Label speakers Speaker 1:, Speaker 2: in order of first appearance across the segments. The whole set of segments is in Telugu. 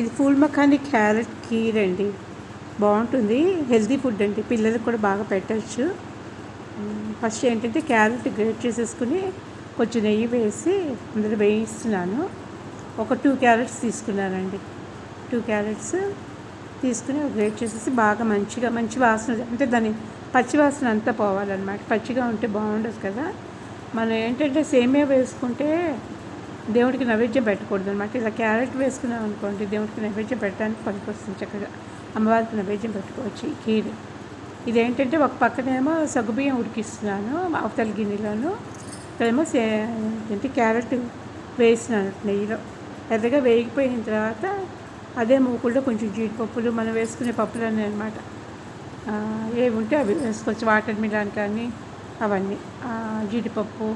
Speaker 1: ఇది ఫూల్ మఖానీ క్యారెట్ కీర్ అండి. బాగుంటుంది, హెల్తీ ఫుడ్ అండి, పిల్లలకు కూడా బాగా పెట్టచ్చు. ఫస్ట్ ఏంటంటే క్యారెట్ గ్రేట్ చేసేసుకుని కొంచెం నెయ్యి వేసి అందులో వేయిస్తున్నాను. ఒక 2 క్యారెట్స్ తీసుకున్నానండి. 2 క్యారెట్స్ తీసుకుని గ్రేట్ చేసేసి బాగా మంచి వాసన, అంటే దాని పచ్చి వాసన అంతా పోవాలన్నమాట. పచ్చిగా ఉంటే బాగుండదు కదా. మనం ఏంటంటే సేమియా వేసుకుంటే దేవుడికి నైవేద్యం పెట్టకూడదు అనమాట. ఇలా క్యారెట్ వేసుకున్నాం అనుకోండి, దేవుడికి నైవేద్యం పెట్టడానికి పనికొస్తుంది. చక్కగా అమ్మవారికి నైవేద్యం పెట్టుకోవచ్చు ఈ కీర్. ఇదేంటంటే ఒక పక్కనేమో సగ్గుబియ్యం ఉడికిస్తున్నాను అవతల గిన్నెలోను, ఇక్కడేమో ఏంటి క్యారెట్ వేసినాను నెయ్యిలో. ఎర్రగా వేగిపోయిన తర్వాత అదే మూకుల్లో కొంచెం జీడిపప్పులు, మనం వేసుకునే పప్పులన్నీ అనమాట, ఏవి ఉంటే అవి వేసుకోవచ్చు. వాటర్ మిలాన్ కానీ అవన్నీ, జీడిపప్పు,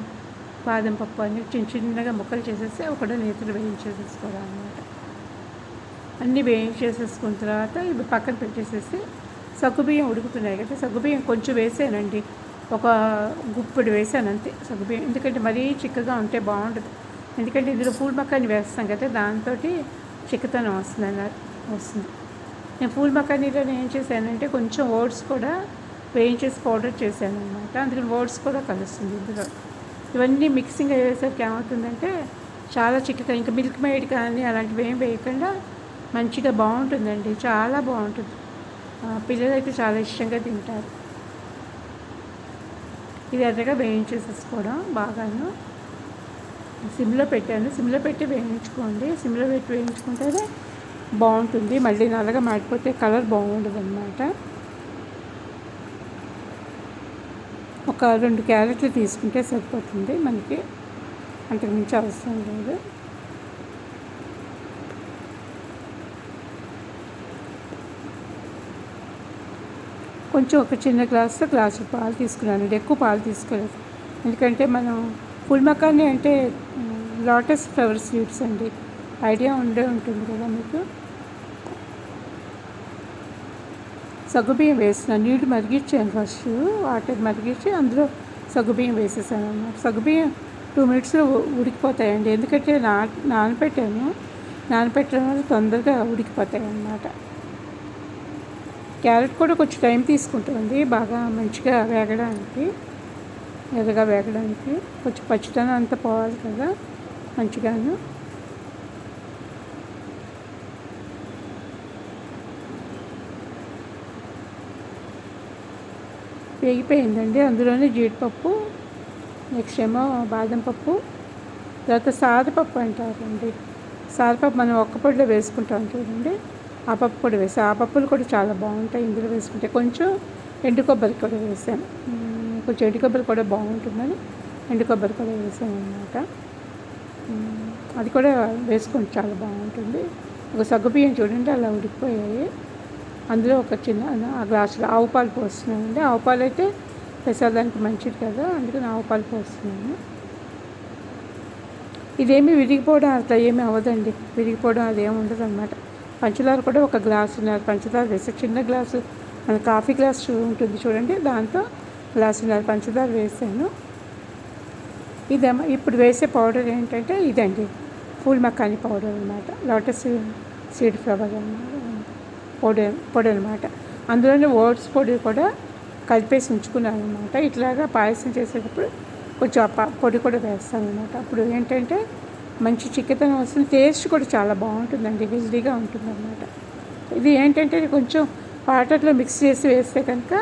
Speaker 1: బాదం పప్పు అన్నీ చిన్నగా ముక్కలు చేసేసి ఒకటే నేతిలో వేయించేసేసుకోవాలన్నమాట. అన్నీ వేయించేసేసుకున్న తర్వాత ఇవి పక్కన పెట్టేసేసి సగ్గుబియ్యం ఉడుకుతున్నాయి కదా, సగ్గుబియ్యం కొంచెం వేసానండి, ఒక గుప్పెడు వేసాను అంతే సగ్గుబియ్యం. ఎందుకంటే మరీ చిక్కగా ఉంటే బాగుంటుంది, ఎందుకంటే ఇందులో పూల్ మకాని వేస్తాం కదా, దాంతో చిక్కతనం వస్తుంది. నేను పూల్ మకానీలో ఏం చేశానంటే కొంచెం ఓట్స్ కూడా వేయించేసి పౌడర్ చేశాను అనమాట, అందుకని ఓట్స్ కూడా కలుస్తుంది ఇందులో. ఇవన్నీ మిక్సింగ్ అయ్యేసరికి ఏమవుతుందంటే చాలా చిక్కగా, ఇంకా మిల్క్ మేడ్ కానీ అలాంటివి ఏం వేయకుండా మంచిగా బాగుంటుందండి, చాలా బాగుంటుంది. పిల్లలైతే చాలా ఇష్టంగా తింటారు. ఇది ఎర్రగా వేయించేసేసుకోవడం బాగాను. సిమ్లో పెట్టాను, సిమ్లో పెట్టి వేయించుకోండి. సిమ్లో పెట్టి వేయించుకుంటేనే బాగుంటుంది, మళ్ళీ నల్లగా మాడిపోతే కలర్ బాగుండదు అన్నమాట. ఒక 2 క్యారెట్లు తీసుకుంటే సరిపోతుంది మనకి, అంతకుమించి అవసరం లేదు. కొంచెం ఒక చిన్న గ్లాసు పాలు తీసుకున్నాను, ఎక్కువ పాలు తీసుకోలేదు. ఎందుకంటే మనం ఫుల్ మకానీ అంటే లోటస్ ఫ్లవర్ సీడ్స్ అండి, ఐడియా ఉంటుంది కదా మీకు. సగ్గుబియ్యం వేసిన నీళ్ళు మరిగించాను, ఫస్ట్ వాటర్ మరిగించి అందులో సగ్గుబియ్యం వేసేసాను అన్నమాట. సగ్గుబియ్యం 2 మినిట్స్లో ఉడికిపోతాయండి, ఎందుకంటే నానపెట్టడం వల్ల తొందరగా ఉడికిపోతాయి అన్నమాట. క్యారెట్ కూడా కొంచెం టైం తీసుకుంటుంది బాగా మంచిగా వేగడానికి, ఎర్రగా వేగడానికి. కొంచెం పచ్చితనం అంతా పోవాలి కదా మంచిగాను. వేగిపోయిందండి, అందులోనే జీడిపప్పు, నెక్స్ట్ ఏమో బాదం పప్పు, తర్వాత సాదపప్పు అంటారండి. సాదపప్పు మనం ఒక్క పొడిలో వేసుకుంటాం చూడండి, ఆ పప్పు కూడా వేసాను. ఆ పప్పులు కూడా చాలా బాగుంటాయి ఇందులో వేసుకుంటే. కొంచెం ఎండు కొబ్బరి కూడా వేసాను, కొంచెం ఎండు కొబ్బరి కూడా బాగుంటుందని ఎండు కొబ్బరి కూడా వేసాను అన్నమాట. అది కూడా వేసుకుంటే చాలా బాగుంటుంది. ఒక సగ్గుబియ్యం చూడండి అలా ఉడికిపోయాయి. అందులో ఒక చిన్న ఆ గ్లాసులో ఆవు పాలు పోస్తున్నానండి. ఆవు పాలు అయితే ప్రసాదానికి మంచిది కదా, అందుకని ఆవు పాలు పోస్తున్నాను. ఇదేమీ విరిగిపోవడం అట్లా ఏమీ అవ్వదండి, విరిగిపోవడం అదేమి ఉండదు అన్నమాట. పంచదార కూడా ఒక గ్లాసున్నర పంచదార వేసి, చిన్న గ్లాసు మన కాఫీ గ్లాస్ ఉంటుంది చూడండి, దాంతో గ్లాసున్నర పంచదార వేసాను. ఇదేమో ఇప్పుడు వేసే పౌడర్ ఏంటంటే ఇదండి, ఫూల్ మకానీ పౌడర్ అనమాట, లోటస్ సీడ్ ఫ్లవర్ అన్నమాట పొడి అనమాట. అందులోనే ఓట్స్ పొడి కూడా కలిపేసి ఉంచుకున్నాను అనమాట. ఇట్లాగా పాయసం చేసేటప్పుడు కొంచెం పొడి కూడా వేస్తాను అనమాట. అప్పుడు ఏంటంటే మంచి చిక్కతనం వస్తుంది, టేస్ట్ కూడా చాలా బాగుంటుందండి, హెల్దీగా ఉంటుంది అన్నమాట. ఇది ఏంటంటే కొంచెం వాటర్లో మిక్స్ చేసి వేస్తే కనుక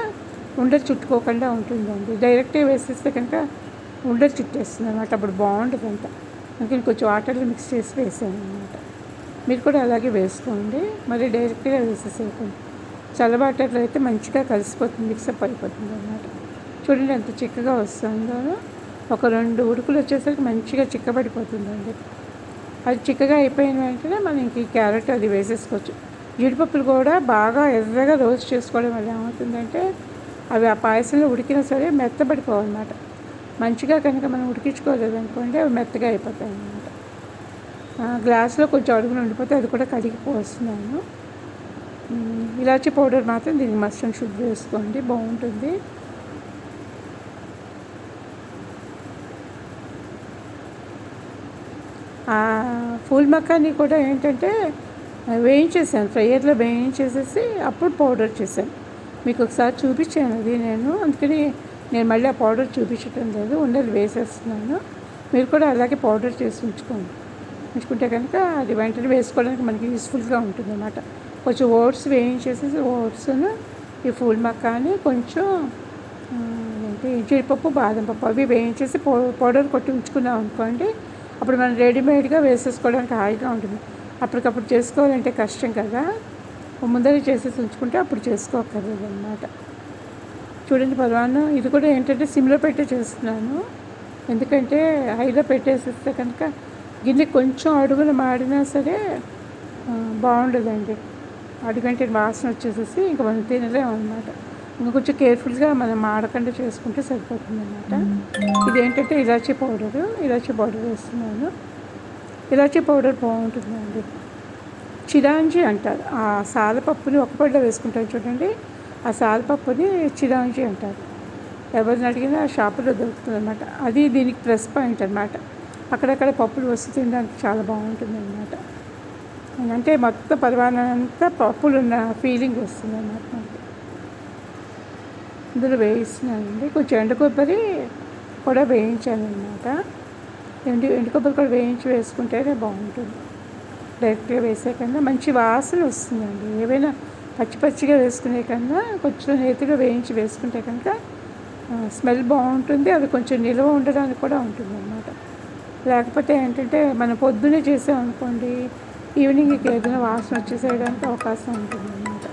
Speaker 1: ఉండలు చుట్టుకోకుండా ఉంటుందండి. డైరెక్ట్గా వేసేస్తే కనుక ఉండలు చుట్టేస్తుంది అనమాట, అప్పుడు బాగుంటుంది అంతా. అందుకని కొంచెం వాటర్లో మిక్స్ చేసి వేసాను అనమాట. మీరు కూడా అలాగే వేసుకోండి, మరి డైరెక్ట్గా వేసేసేయకండి. చల్ల వాటర్లో అయితే మంచిగా కలిసిపోతుంది, మిక్సప్ అయిపోతుంది అన్నమాట. చూడండి ఎంత చిక్కగా వస్తుందో. ఒక 2 ఉడుకులు వచ్చేసరికి మంచిగా చిక్కబడిపోతుందండి. అది చిక్కగా అయిపోయిన వెంటనే మనం ఇంక ఈ క్యారెట్ అది వేసేసుకోవచ్చు. జీడిపప్పులు కూడా బాగా ఎర్రగా రోస్ట్ చేసుకోవడం వల్ల ఏమవుతుందంటే అవి ఆ పాయసంలో ఉడికినా సరే మెత్తబడిపోవన్నమాట. మంచిగా కనుక మనం ఉడికించుకోలేదు అనుకోండి అవి మెత్తగా అయిపోతాయి అన్నమాట. గ్లాసులో కొంచెం అడుగున ఉండిపోతే అది కూడా కడిగి పోస్తున్నాను. ఇలాచీ పౌడర్ మాత్రం దీనికి మస్ట్ అండ్ షుడ్ వేసుకోండి, బాగుంటుంది. ఫూల్ మకానీ కూడా ఏంటంటే వేయించేసాను, ఫ్రైయర్లో వేయించేసేసి అప్పుడు పౌడర్ చేశాను. మీకు ఒకసారి చూపించాను అది నేను, అందుకని నేను మళ్ళీ ఆ పౌడర్ చూపించటం లేదు, ఉండలు వేసేస్తున్నాను. మీరు కూడా అలాగే పౌడర్ చేసి ఉంచుకుంటే కనుక అది వెంటనే వేసుకోవడానికి మనకి యూస్ఫుల్గా ఉంటుంది అన్నమాట. కొంచెం ఓట్స్ వేయించేసేసి ఓట్స్ను ఈ ఫూల్ మక్కాని కొంచెం ఏంటి జీడిపప్పు బాదం పప్పు అవి వేయించేసి పౌడర్ కొట్టి ఉంచుకున్నాం అనుకోండి, అప్పుడు మనం రెడీమేడ్గా వేసేసుకోవడానికి హాయిగా ఉంటుంది. అప్పటికప్పుడు చేసుకోవాలంటే కష్టం కదా, ముందరే చేసేసి ఉంచుకుంటే అప్పుడు చేసుకోకర్లేదు అన్నమాట. చూడండి పరమాన్నం ఇది కూడా ఏంటంటే సిమ్లో పెట్టే చేస్తున్నాను, ఎందుకంటే హైలో పెట్టేసిస్తే కనుక గిన్నె కొంచెం అడుగున మాడినా సరే బాగుండదండి. అడుగంటే వాసన వచ్చేసేసి ఇంకా మనం తినలేము అనమాట. ఇంకా కొంచెం కేర్ఫుల్గా మనం మాడకుండా చేసుకుంటే సరిపోతుంది అన్నమాట. ఇదేంటంటే ఇలాచీ పౌడర్ వేస్తున్నాను. ఇలాచీ పౌడర్ బాగుంటుందండి. చిరాంజి అంటారు, ఆ సాలపప్పుని ఒక పళ్ళలో వేసుకుంటారు చూడండి, ఆ సాలపప్పుని చిరాంజి అంటారు. ఎవరిని అడిగినా షాపులో దొరుకుతుంది అనమాట. అది దీనికి ప్లస్ పాయింట్ అనమాట. అక్కడక్కడ పప్పులు వస్తూ తినడానికి చాలా బాగుంటుంది అనమాట. అంటే మొత్తం పరిమాణం అంతా పప్పులు ఉన్న ఫీలింగ్ వస్తుంది అన్నమాట మనకి. ఇందులో వేయిస్తున్నానండి. కొంచెం ఎండు కొబ్బరి కూడా వేయించాను అనమాట. ఎండు కొబ్బరి కూడా వేయించి వేసుకుంటేనే బాగుంటుంది. డైరెక్ట్గా వేసే కన్నా మంచి వాసన వస్తుందండి. ఏవైనా పచ్చిగా వేసుకునే కన్నా కొంచెం నేతిగా వేయించి వేసుకుంటే కనుక స్మెల్ బాగుంటుంది. అది కొంచెం నిల్వ ఉండడానికి కూడా ఉంటుంది అన్నమాట. లేకపోతే ఏంటంటే మనం పొద్దున్నే చేసామనుకోండి, ఈవినింగ్కి ఏదైనా వాసన వచ్చేసేయడానికి అవకాశం ఉంటుంది అన్నమాట.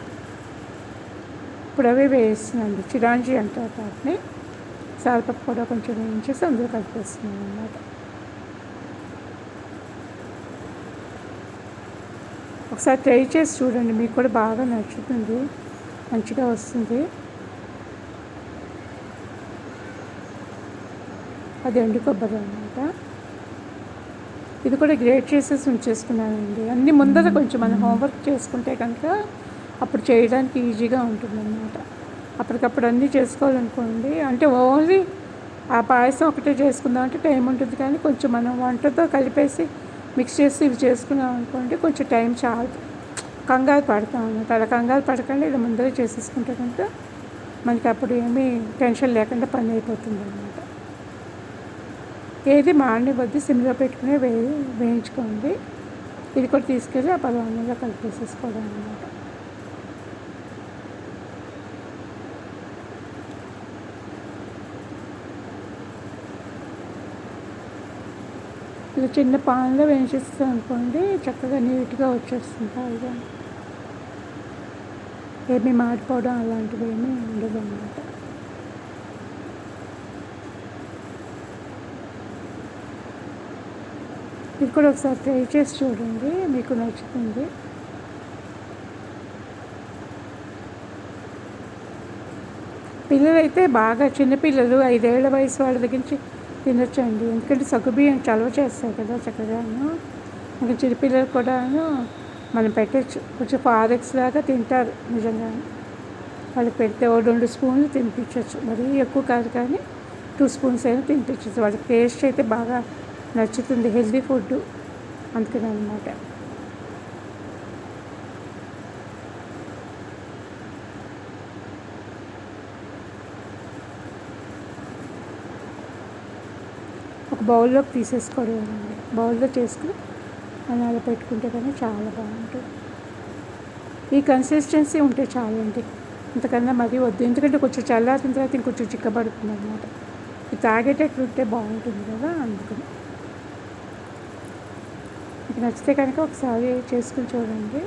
Speaker 1: ఇప్పుడు అవి వేస్తున్నాండి, చిరాంజి అంటారు వాటిని. సారపప్పు కూడా కొంచెం వేయించేసి అందులో కలిపేస్తున్నాను అన్నమాట. ఒకసారి ట్రై చేసి చూడండి, మీకు కూడా బాగా నచ్చుతుంది, మంచిగా వస్తుంది. అది ఎండు కొబ్బరి అన్నమాట. ఇది కూడా గ్రేట్ చేసేసి ఉంచేసుకున్నానండి. అన్నీ ముందర కొంచెం మనం హోంవర్క్ చేసుకుంటే కనుక అప్పుడు చేయడానికి ఈజీగా ఉంటుందన్నమాట. అప్పటికప్పుడు అన్నీ చేసుకోవాలనుకోండి, అంటే ఓన్లీ ఆ పాయసం ఒకటే చేసుకుందాం అంటే టైం ఉంటుంది, కానీ కొంచెం మనం వంటతో కలిపేసి మిక్స్ చేసి ఇవి చేసుకున్నాం అనుకోండి కొంచెం టైం చాలు, కంగారు పడతాం అన్నమాట. అలా కంగారు పడకండి, ఇలా ముందరే చేసేసుకుంటే కనుక మనకి అప్పుడు ఏమీ టెన్షన్ లేకుండా పని అయిపోతుంది అన్నమాట. ఏది మాడనివ్వద్దు, సిమ్లో పెట్టుకునే వేయించుకోండి. ఇది కూడా తీసుకెళ్ళి ఆ పదార్థంలో కలిపేసేసుకోవడం అన్నమాట. ఇది చిన్న పాన్లో వేయించేస్తాం అనుకోండి, చక్కగా నీట్గా వచ్చేస్తుంది హాయిగా, ఏమీ మాడిపోవడం అలాంటివి ఏమీ ఉండదు అన్నమాట. ఇది కూడా ఒకసారి ట్రై చేసి చూడండి, మీకు నచ్చుతుంది. పిల్లలైతే బాగా, చిన్నపిల్లలు 5 ఏళ్ల వయసు వాళ్ళ దగ్గర నుంచి తినొచ్చండి, ఎందుకంటే సగ్గుబియ్యం చలవ చేస్తాయి కదా చక్కగాను. ఇంకా చిన్నపిల్లలు కూడాను మనం పెట్టచ్చు, కొంచెం ఫారెక్స్ లాగా తింటారు నిజంగా. వాళ్ళకి పెడితే 2 స్పూన్లు తినిపించవచ్చు, మరీ ఎక్కువ కాదు కానీ 2 స్పూన్స్ అయినా తినిపించవచ్చు. వాళ్ళకి టేస్ట్ అయితే బాగా నచ్చుతుంది, హెల్దీ ఫుడ్ అందుకని అన్నమాట. ఒక బౌల్లోకి తీసేసుకోవడం అండి, బౌల్లో చేసుకుని మనం అలా పెట్టుకుంటే కానీ చాలా బాగుంటుంది. ఈ కన్సిస్టెన్సీ ఉంటే చాలండి, ఇంతకన్నా మరీ వద్దు, ఎందుకంటే కొంచెం చల్లారిన తర్వాత ఇంకొంచెం చిక్కబడుతుంది అన్నమాట. ఇది తాగేటట్లు ఉంటే బాగుంటుంది కదా, అందుకని. మీకు నచ్చితే కనుక ఒకసారి చేసుకుని చూడండి.